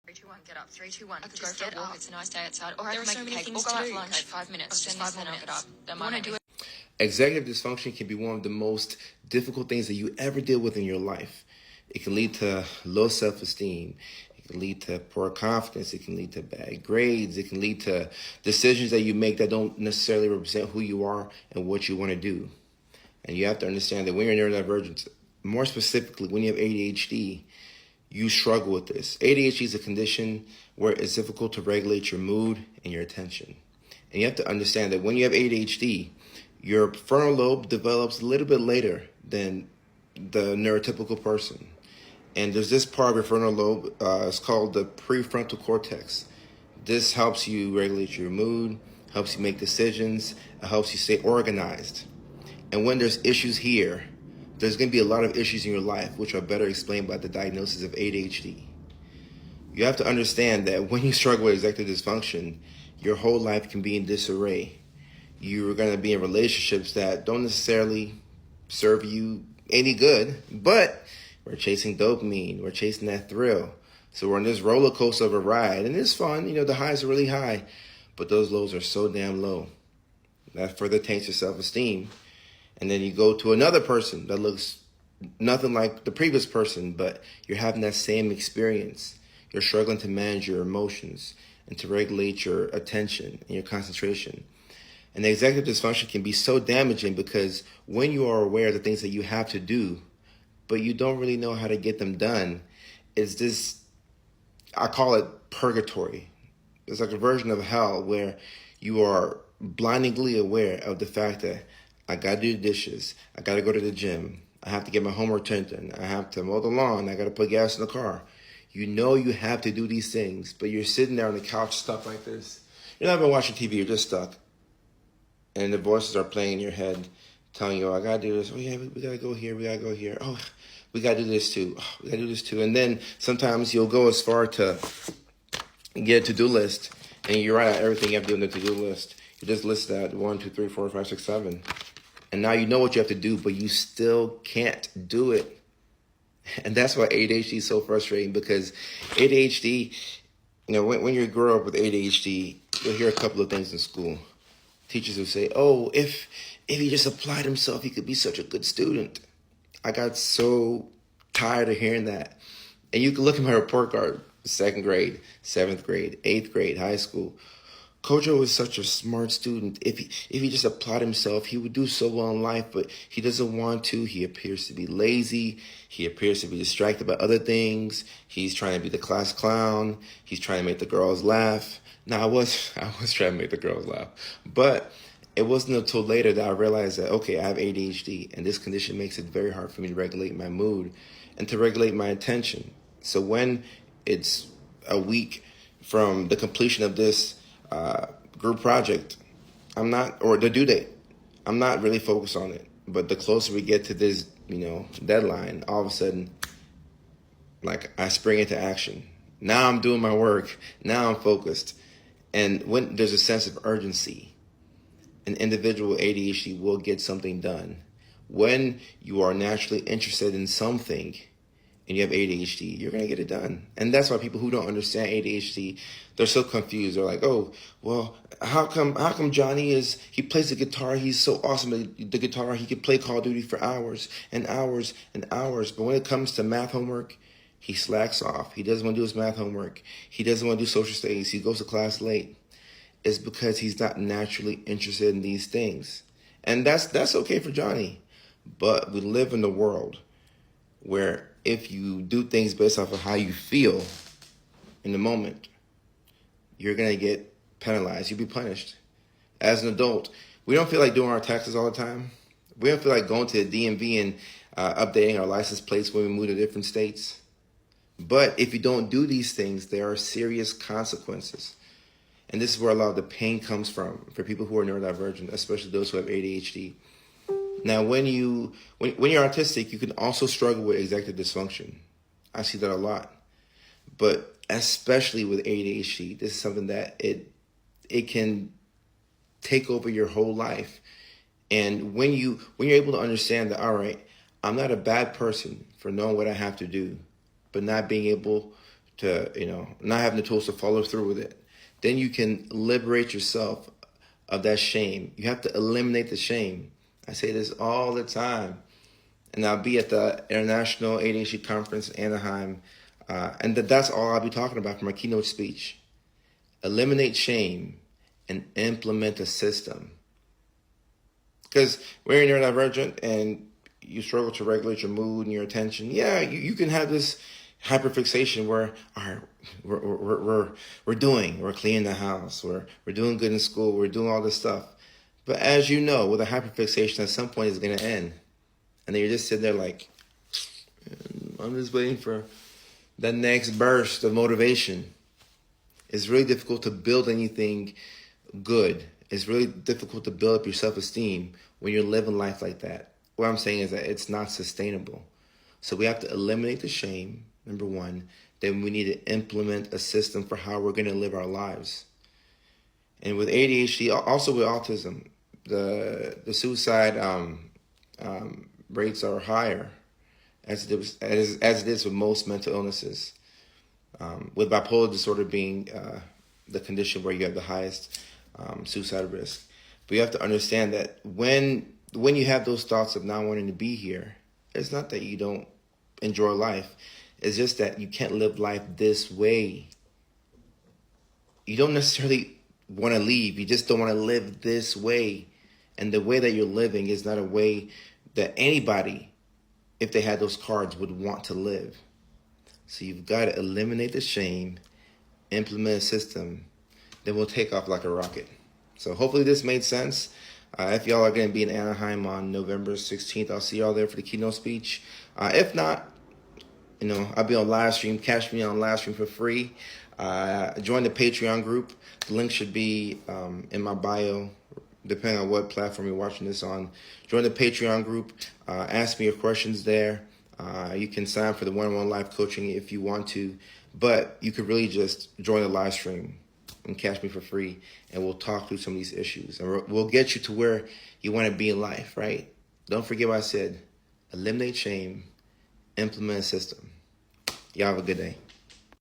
3, 2, 1, get up. 3, 2, 1. I could go for a walk. It's a nice day outside. Or There I are could so make a many cake. things Or go to out do. for lunch. Okay, 5 minutes. Just Then 5 more minutes. Then want to do it. Executive dysfunction can be one of the most difficult things that you ever deal with in your life. It can lead to low self-esteem. It can lead to poor confidence. It can lead to bad grades. It can lead to decisions that you make that don't necessarily represent who you are and what you want to do. And you have to understand that when you're neurodivergent, more specifically when you have ADHD, you struggle with this. ADHD is a condition where it's difficult to regulate your mood and your attention. And you have to understand that when you have ADHD, your frontal lobe develops a little bit later than the neurotypical person. And there's this part of your frontal lobe, it's called the prefrontal cortex. This helps you regulate your mood, helps you make decisions, it helps you stay organized. And when there's issues here, there's going to be a lot of issues in your life, which are better explained by the diagnosis of ADHD. You have to understand that when you struggle with executive dysfunction, your whole life can be in disarray. You're going to be in relationships that don't necessarily serve you any good, but we're chasing dopamine, we're chasing that thrill. So we're on this roller coaster of a ride, and it's fun. The highs are really high, but those lows are so damn low. That further taints your self-esteem. And then you go to another person that looks nothing like the previous person, but you're having that same experience. You're struggling to manage your emotions and to regulate your attention and your concentration. And the executive dysfunction can be so damaging because when you are aware of the things that you have to do, but you don't really know how to get them done, it's this, I call it purgatory. It's like a version of hell where you are blindingly aware of the fact that I got to do the dishes, I got to go to the gym, I have to get my homework turned in, I have to mow the lawn, I got to put gas in the car. You know you have to do these things, but you're sitting there on the couch stuck like this. You're not even watching TV, you're just stuck. And the voices are playing in your head, telling you, oh, I got to do this. Oh, yeah, we got to go here, we got to go here. Oh, we got to do this too. Oh, we got to do this too. And then sometimes you'll go as far to get a to-do list, and you write out everything you have to do in the to-do list. You just list that 1, 2, 3, 4, 5, 6, 7. And now you know what you have to do, but you still can't do it. And that's why ADHD is so frustrating, because ADHD, when you grow up with ADHD, you'll hear a couple of things in school. Teachers will say, oh, if he just applied himself, he could be such a good student. I got so tired of hearing that. And you can look at my report card, 2nd grade, 7th grade, 8th grade, high school. Kojo is such a smart student. If he just applied himself, he would do so well in life, but he doesn't want to. He appears to be lazy. He appears to be distracted by other things. He's trying to be the class clown. He's trying to make the girls laugh. Now, I was trying to make the girls laugh, but it wasn't until later that I realized that, okay, I have ADHD, and this condition makes it very hard for me to regulate my mood and to regulate my attention. So when it's a week from the completion of this group project, or the due date, I'm not really focused on it. But the closer we get to this, deadline, all of a sudden, like, I spring into action. Now I'm doing my work. Now I'm focused. And when there's a sense of urgency, an individual with ADHD will get something done. When you are naturally interested in something and you have ADHD, you're going to get it done. And that's why people who don't understand ADHD, they're so confused. They're like, oh, well, how come Johnny he plays the guitar, he's so awesome at the guitar, he could play Call of Duty for hours and hours and hours. But when it comes to math homework, he slacks off. He doesn't want to do his math homework. He doesn't want to do social studies. He goes to class late. It's because he's not naturally interested in these things. And that's okay for Johnny. But we live in a world where if you do things based off of how you feel in the moment, you're going to get penalized. You'll be punished. As an adult, we don't feel like doing our taxes all the time. We don't feel like going to the DMV and updating our license plates when we move to different states. But if you don't do these things, there are serious consequences. And this is where a lot of the pain comes from for people who are neurodivergent, especially those who have ADHD. Now, when you're autistic, you can also struggle with executive dysfunction. I see that a lot. But especially with ADHD, this is something that it can take over your whole life. And when you're able to understand that, all right, I'm not a bad person for knowing what I have to do, but not being able not having the tools to follow through with it. Then you can liberate yourself of that shame. You have to eliminate the shame. I say this all the time. And I'll be at the International ADHD Conference in Anaheim. And that's all I'll be talking about for my keynote speech. Eliminate shame and implement a system. Because when you're neurodivergent and you struggle to regulate your mood and your attention, you can have this hyperfixation where, all right, we're cleaning the house, we're doing good in school, we're doing all this stuff. But as you know, with a hyperfixation, at some point it's going to end. And then you're just sitting there like, I'm just waiting for that next burst of motivation. It's really difficult to build anything good. It's really difficult to build up your self-esteem when you're living life like that. What I'm saying is that it's not sustainable. So we have to eliminate the shame, number one. Then we need to implement a system for how we're going to live our lives. And with ADHD, also with autism, the suicide rates are higher, as it is with most mental illnesses. With bipolar disorder being the condition where you have the highest suicide risk. But you have to understand that when you have those thoughts of not wanting to be here, it's not that you don't enjoy life. It's just that you can't live life this way. You don't necessarily want to leave. You just don't want to live this way. And the way that you're living is not a way that anybody, if they had those cards, would want to live. So you've got to eliminate the shame, implement a system, then we'll take off like a rocket. So hopefully this made sense. If y'all are going to be in Anaheim on November 16th, I'll see y'all there for the keynote speech. If not, I'll be on live stream. Catch me on live stream for free. Join the Patreon group. The link should be in my bio, depending on what platform you're watching this on. Join the Patreon group. Ask me your questions there. You can sign up for the one-on-one live coaching if you want to, but you could really just join the live stream and catch me for free, and we'll talk through some of these issues, and we'll get you to where you want to be in life, right? Don't forget what I said. Eliminate shame, implement a system. Y'all have a good day.